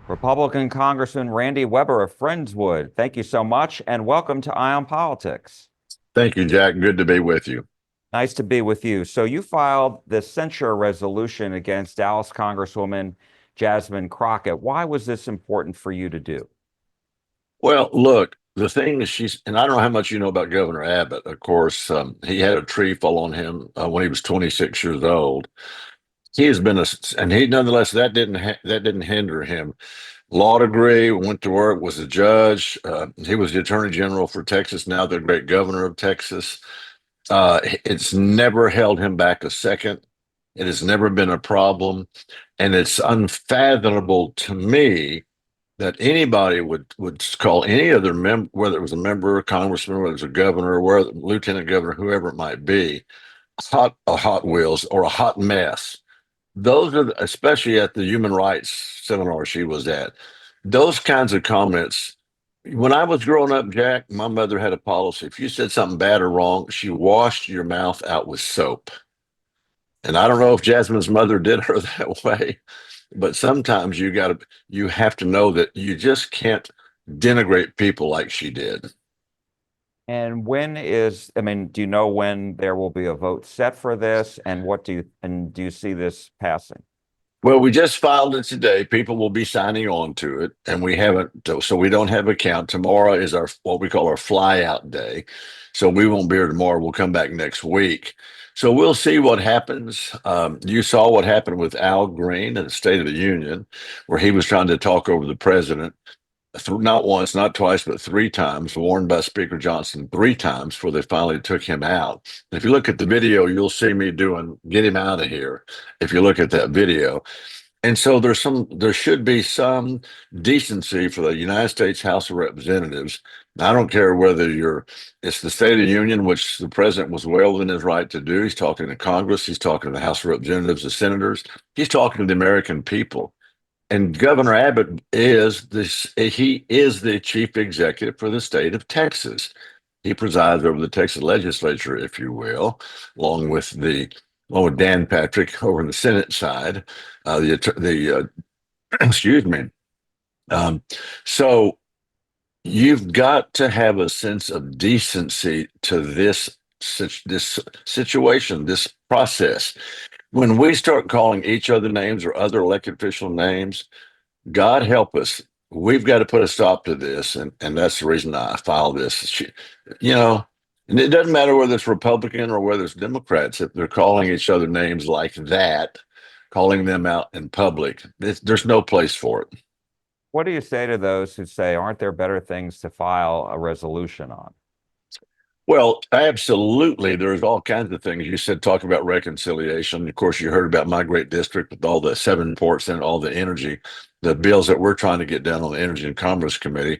Republican Congressman Randy Weber of Friendswood. Thank you so much and welcome to Ion Politics. Thank you, Jack. Good to be with you. Nice to be with you. So you filed the censure resolution against Dallas Congresswoman Jasmine Crockett. Why was this important for you to do? Well, look, the thing is, and I don't know how much you know about Governor Abbott. Of course, he had a tree fall on him when he was 26 years old. He has been and he nonetheless that didn't hinder him. Law degree, went to work, was a judge. He was the Attorney General for Texas, now the great governor of Texas. It's never held him back a second. It has never been a problem, and it's unfathomable to me that anybody would call any other member, whether it was a member, a congressman, whether it was a governor, whether lieutenant governor, whoever it might be, a hot wheels or a hot mess. Those are especially at the human rights seminar she was at. Those kinds of comments. When I was growing up, Jack, my mother had a policy. If you said something bad or wrong, she washed your mouth out with soap. And I don't know if Jasmine's mother did her that way, but sometimes you have to know that you just can't denigrate people like she did. And do you know when there will be a vote set for this? And do you see this passing? Well, we just filed it today. People will be signing on to it, and we haven't, so we don't have a count. Tomorrow is our what we call our fly out day. So we won't be here tomorrow. We'll come back next week. So we'll see what happens. You saw what happened with Al Green in the State of the Union, where he was trying to talk over the president. Not once, not twice, but three times, warned by Speaker Johnson three times before they finally took him out. If you look at the video, you'll see me doing "Get him out of here." If you look at that video, and so there should be some decency for the United States House of Representatives. I don't care whether it's the State of the Union, which the president was well within his right to do. He's talking to Congress, he's talking to the House of Representatives, the senators, he's talking to the American people. And Governor Abbott he is the chief executive for the state of Texas. He presides over the Texas legislature, if you will, along with Dan Patrick over in the Senate side, excuse me. Um, so you've got to have a sense of decency to this situation, this process. When we start calling each other names or other elected official names, God help us. We've got to put a stop to this, and that's the reason I filed this. You know, and it doesn't matter whether it's Republican or whether it's Democrats. If they're calling each other names like that, calling them out in public, there's no place for it. What do you say to those who say, aren't there better things to file a resolution on? Well, absolutely. There's all kinds of things. You said talk about reconciliation. Of course, you heard about my great district with all the seven ports and all the energy, the bills that we're trying to get done on the Energy and Commerce Committee,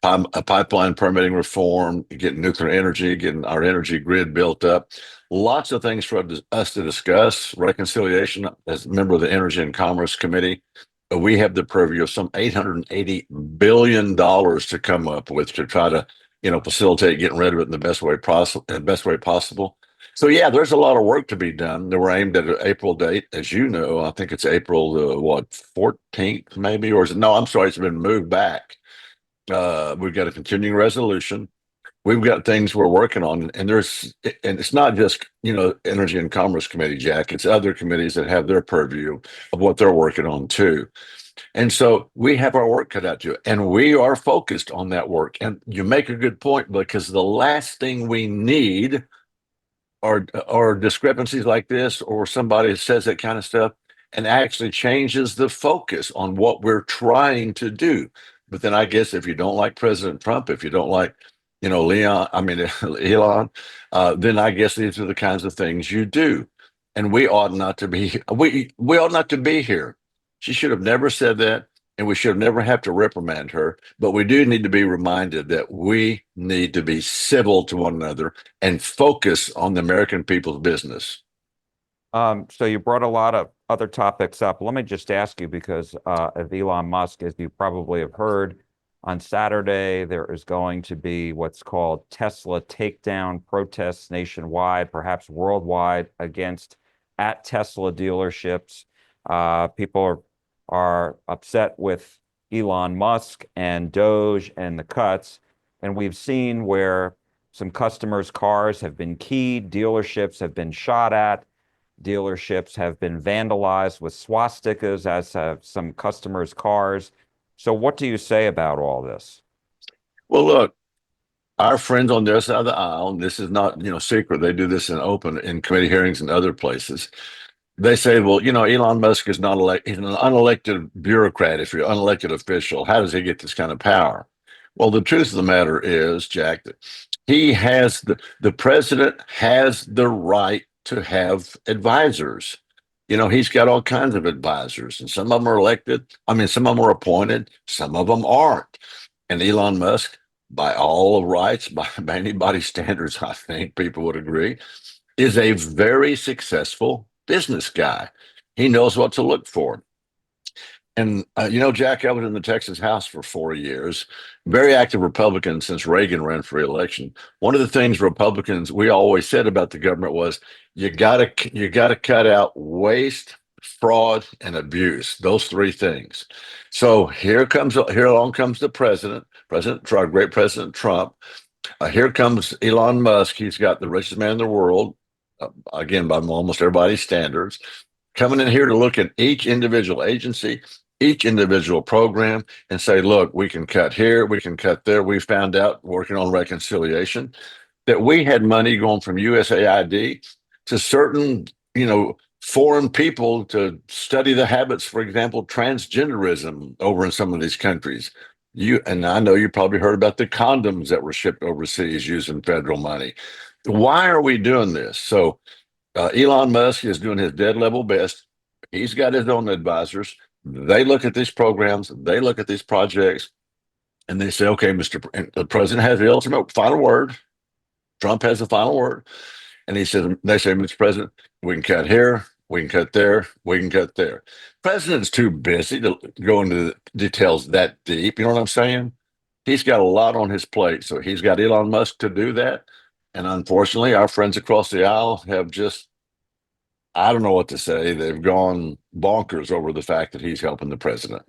a pipeline permitting reform, getting nuclear energy, getting our energy grid built up. Lots of things for us to discuss. Reconciliation as a member of the Energy and Commerce Committee. We have the purview of some $880 billion to come up with to try to facilitate getting rid of it in the best way possible. So yeah, there's a lot of work to be done. They were aimed at an April date, as you know. I think it's April what 14th, maybe, or is it? No, I'm sorry, it's been moved back. We've got a continuing resolution. We've got things we're working on, and it's not just Energy and Commerce Committee, Jack. It's other committees that have their purview of what they're working on too. And so we have our work cut out to it, and we are focused on that work. And you make a good point because the last thing we need are discrepancies like this, or somebody says that kind of stuff and actually changes the focus on what we're trying to do. But then I guess if you don't like President Trump, if you don't like, Elon, then I guess these are the kinds of things you do. And we ought not to be we ought not to be here. She should have never said that, and we should never have to reprimand her. But we do need to be reminded that we need to be civil to one another and focus on the American people's business. So you brought a lot of other topics up. Let me just ask you, because of Elon Musk, as you probably have heard, on Saturday, there is going to be what's called Tesla takedown protests nationwide, perhaps worldwide, against at Tesla dealerships. People are upset with Elon Musk and DOGE and the cuts. And we've seen where some customers' cars have been keyed, dealerships have been shot at, dealerships have been vandalized with swastikas, as have some customers' cars. So, what do you say about all this? Well, look, our friends on their side of the aisle, and this is not, secret. They do this in open in committee hearings and other places. They say, well, Elon Musk is not elected. He's an unelected bureaucrat. If you're an unelected official, how does he get this kind of power? Well, the truth of the matter is, Jack, that he has the president has the right to have advisors. He's got all kinds of advisors, and some of them are elected. I mean, some of them are appointed, some of them aren't. And Elon Musk, by all rights, by anybody's standards, I think people would agree, is a very successful business guy. He knows what to look for. And, Jack, I was in the Texas House for 4 years, very active Republican since Reagan ran for re-election. One of the things Republicans, we always said about the government was you gotta cut out waste, fraud, and abuse. Those three things. So here along comes the president, President Trump, great President Trump. Here comes Elon Musk. He's got the richest man in the world, again, by almost everybody's standards, coming in here to look at each individual agency, each individual program, and say, look, we can cut here, we can cut there. We found out working on reconciliation that we had money going from USAID to certain, foreign people to study the habits, for example, transgenderism over in some of these countries. And I know you probably heard about the condoms that were shipped overseas using federal money. Why are we doing this? So Elon Musk is doing his dead level best. He's got his own advisors. They look at these programs, they look at these projects, and they say, okay, the president has the ultimate final word. Trump has the final word. And they say, Mr. President, we can cut here, we can cut there, we can cut there. President's too busy to go into the details that deep. You know what I'm saying? He's got a lot on his plate. So he's got Elon Musk to do that. And unfortunately, our friends across the aisle have just, I don't know what to say. They've gone bonkers over the fact that he's helping the president.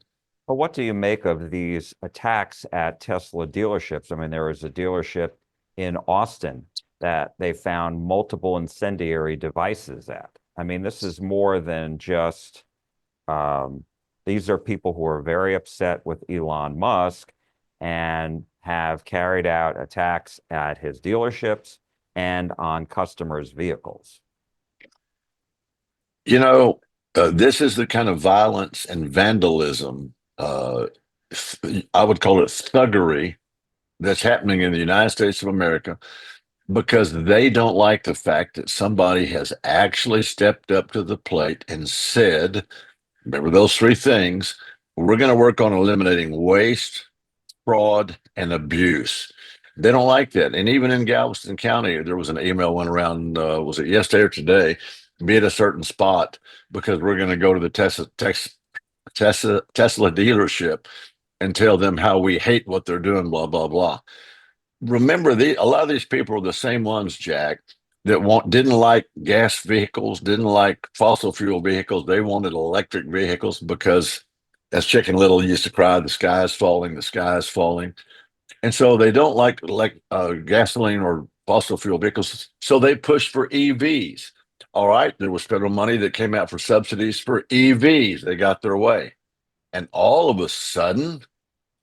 But what do you make of these attacks at Tesla dealerships? I mean, there was a dealership in Austin that they found multiple incendiary devices at. I mean, this is more than just, these are people who are very upset with Elon Musk and have carried out attacks at his dealerships and on customers' vehicles. This is the kind of violence and vandalism, I would call it thuggery, that's happening in the United States of America because they don't like the fact that somebody has actually stepped up to the plate and said, remember those three things, we're going to work on eliminating waste, fraud, and abuse. They don't like that. And even in Galveston County, there was an email went around, was it yesterday or today? Be at a certain spot because we're going to go to the Tesla dealership and tell them how we hate what they're doing, blah, blah, blah. Remember, a lot of these people are the same ones, Jack, that didn't like gas vehicles, didn't like fossil fuel vehicles. They wanted electric vehicles because, as Chicken Little used to cry, the sky is falling, the sky is falling. And so they don't like gasoline or fossil fuel vehicles. So they pushed for EVs. All right, there was federal money that came out for subsidies for EVs. They got their way. And all of a sudden,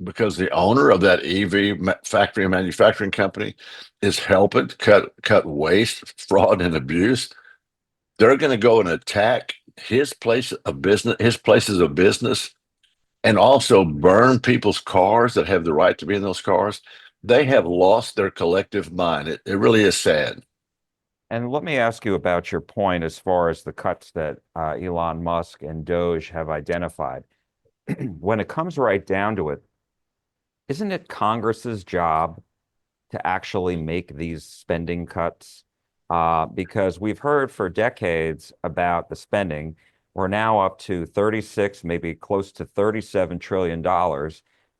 because the owner of that EV factory and manufacturing company is helping cut waste, fraud, and abuse, they're going to go and attack his places of business, and also burn people's cars that have the right to be in those cars. They have lost their collective mind. It really is sad. And let me ask you about your point as far as the cuts that Elon Musk and DOGE have identified. When it comes right down to it, isn't it Congress's job to actually make these spending cuts? Because we've heard for decades about the spending. We're now up to 36, maybe close to $37 trillion.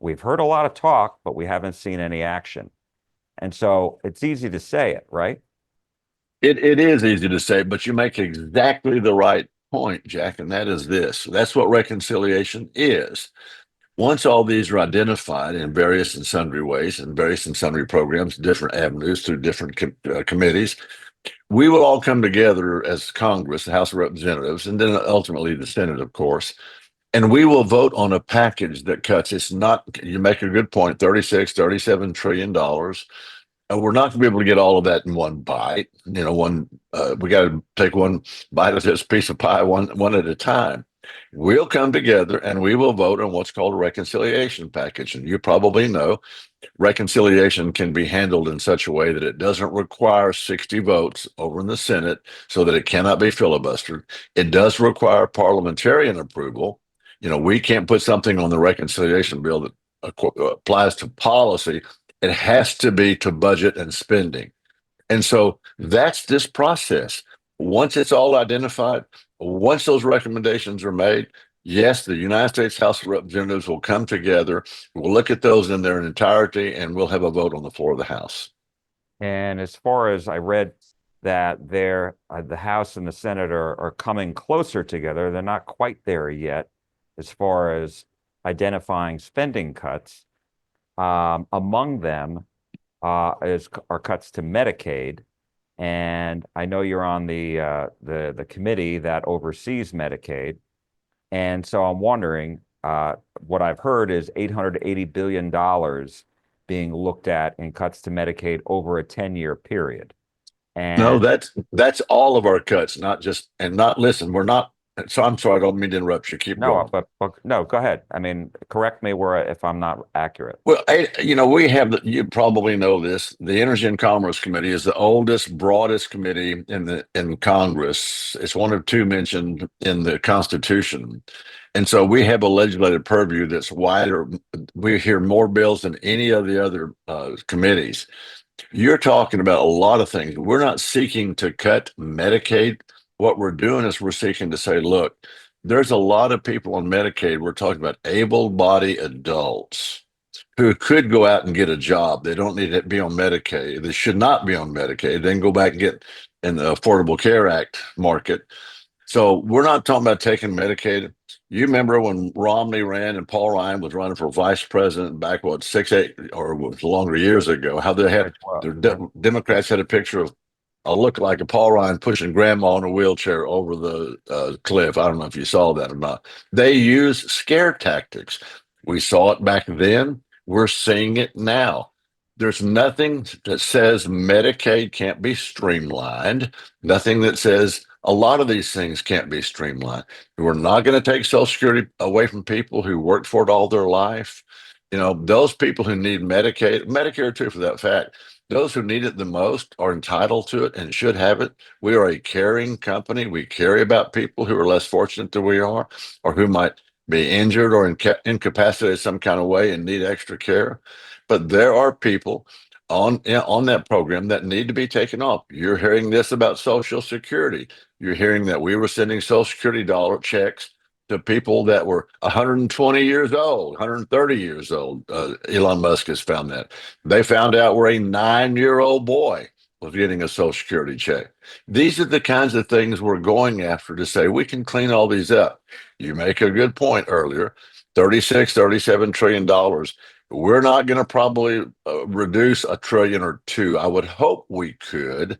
We've heard a lot of talk, but we haven't seen any action. And so it's easy to say it, right? It is easy to say, but you make exactly the right point, Jack, and that is this. That's what reconciliation is. Once all these are identified in various and sundry ways and various and sundry programs, different avenues through different committees, we will all come together as Congress, the House of Representatives, and then ultimately the Senate, of course, and we will vote on a package that cuts. It's not, you make a good point, 36, $37 trillion. We're not going to be able to get all of that in one bite. We got to take one bite of this piece of pie one at a time. We'll come together and we will vote on what's called a reconciliation package. And you probably know reconciliation can be handled in such a way that it doesn't require 60 votes over in the Senate so that it cannot be filibustered. It does require parliamentarian approval. We can't put something on the reconciliation bill that applies to policy. It has to be to budget and spending. And so that's this process. Once it's all identified, once those recommendations are made, yes, the United States House of Representatives will come together. We'll look at those in their entirety and we'll have a vote on the floor of the House. And as far as I read that the House and the Senate are coming closer together, they're not quite there yet as far as identifying spending cuts. Among them are cuts to Medicaid, and I know you're on the committee that oversees Medicaid, and so I'm wondering. What I've heard is $880 billion being looked at in cuts to Medicaid over a 10-year period. No, And that's all of our cuts, not just and not listen. We're not. So I'm sorry, I don't mean to interrupt you. Keep no, going. but no, go ahead. I mean, correct me if I'm not accurate. Well, we have, you probably know this, the Energy and Commerce Committee is the oldest, broadest committee in Congress. It's one of two mentioned in the Constitution. And so we have a legislative purview that's wider. We hear more bills than any of the other committees. You're talking about a lot of things. We're not seeking to cut Medicaid. What we're doing is we're seeking to say, look, there's a lot of people on Medicaid. We're talking about able-bodied adults who could go out and get a job. They don't need to be on Medicaid. They should not be on Medicaid. They can go back and get in the Affordable Care Act market. So we're not talking about taking Medicaid. You remember when Romney ran and Paul Ryan was running for vice president back, what, 6, 8, or was longer years ago, how they had, Democrats had a picture of a look like a Paul Ryan pushing grandma in a wheelchair over the cliff. I don't know if you saw that or not. They use scare tactics. We saw it back then. We're seeing it now. There's nothing that says Medicaid can't be streamlined, nothing that says a lot of these things can't be streamlined. We're not going to take Social Security away from people who worked for it all their life. Those people who need Medicaid, Medicare too, for that fact, those who need it the most are entitled to it and should have it. We are a caring company. We care about people who are less fortunate than we are, or who might be injured or incapacitated some kind of way and need extra care. But there are people on that program that need to be taken off. You're hearing this about Social Security. You're hearing that we were sending Social Security dollar checks to people that were 120 years old, 130 years old. Elon Musk has found that. They found out where a 9-year-old boy was getting a Social Security check. These are the kinds of things we're going after to say we can clean all these up. You make a good point earlier, 36, $37 trillion. We're not going to probably reduce $1 trillion or two. I would hope we could,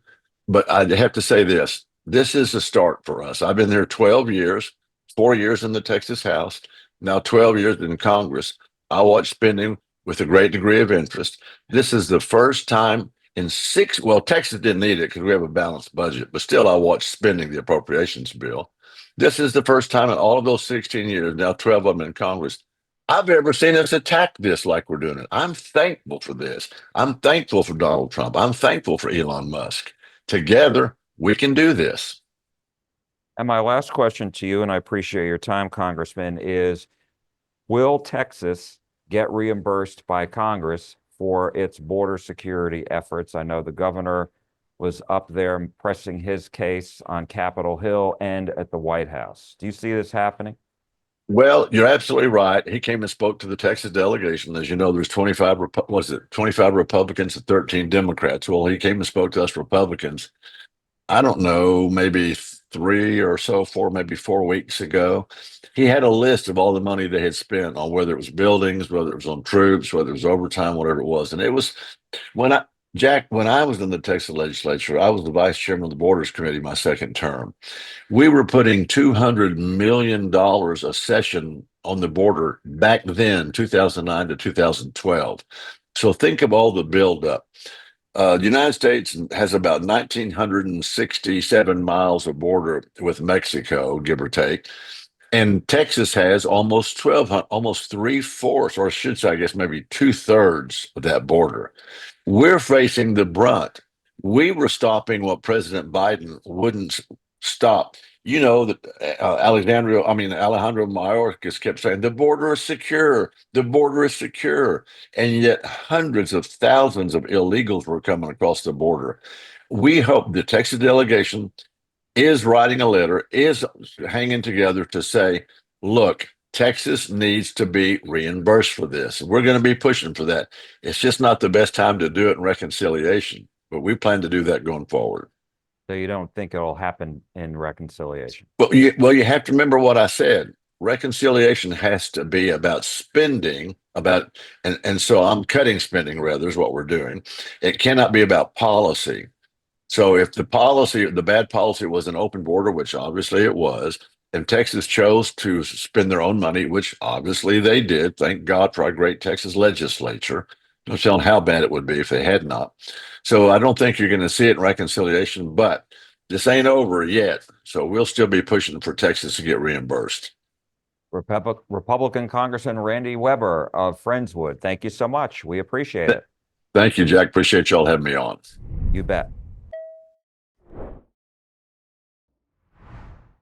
but I'd have to say this. This is a start for us. I've been there 12 years, 4 years in the Texas House, now 12 years in Congress. I watch spending with a great degree of interest. This is the first time in Texas didn't need it because we have a balanced budget, but still I watched spending the appropriations bill. This is the first time in all of those 16 years, now 12 of them in Congress, I've ever seen us attack this like we're doing it. I'm thankful for this. I'm thankful for Donald Trump. I'm thankful for Elon Musk. Together, we can do this. And my last question to you, and I appreciate your time, Congressman, is will Texas get reimbursed by Congress for its border security efforts? I know the governor was up there pressing his case on Capitol Hill and at the White House. Do you see this happening? Well, you're absolutely right. He came and spoke to the Texas delegation. As you know, there's 25 Republicans and 13 Democrats. Well, he came and spoke to us Republicans. I don't know, maybe maybe 4 weeks ago. He had a list of all the money they had spent on whether it was buildings, whether it was on troops, whether it was overtime, whatever it was. And it was when I, Jack, when I was in the Texas legislature, I was the vice chairman of the Borders Committee my second term. We were putting $200 million a session on the border back then, 2009 to 2012. So think of all the buildup. The United States has about 1,967 miles of border with Mexico, give or take. And Texas has almost 1,200, almost three-fourths, or I should say, I guess maybe two-thirds of that border. We're facing the brunt. We were stopping what President Biden wouldn't stop. You know that Alejandro Mayorkas kept saying the border is secure, the border is secure, and yet hundreds of thousands of illegals were coming across the border. We hope the Texas delegation is writing a letter, is hanging together to say, look, Texas needs to be reimbursed for this. We're going to be pushing for that. It's just not the best time to do it in reconciliation, but we plan to do that going forward. So you don't think it'll happen in reconciliation? Well, you have to remember what I said. Reconciliation has to be about spending, and so I'm cutting spending rather is what we're doing. It cannot be about policy. So if the bad policy was an open border, which obviously it was, and Texas chose to spend their own money, which obviously they did, thank God for our great Texas legislature. No telling how bad it would be if they had not. So I don't think you're going to see it in reconciliation, but this ain't over yet. So we'll still be pushing for Texas to get reimbursed. Republican Congressman Randy Weber of Friendswood, thank you so much. We appreciate it. Thank you, Jack. Appreciate y'all having me on. You bet.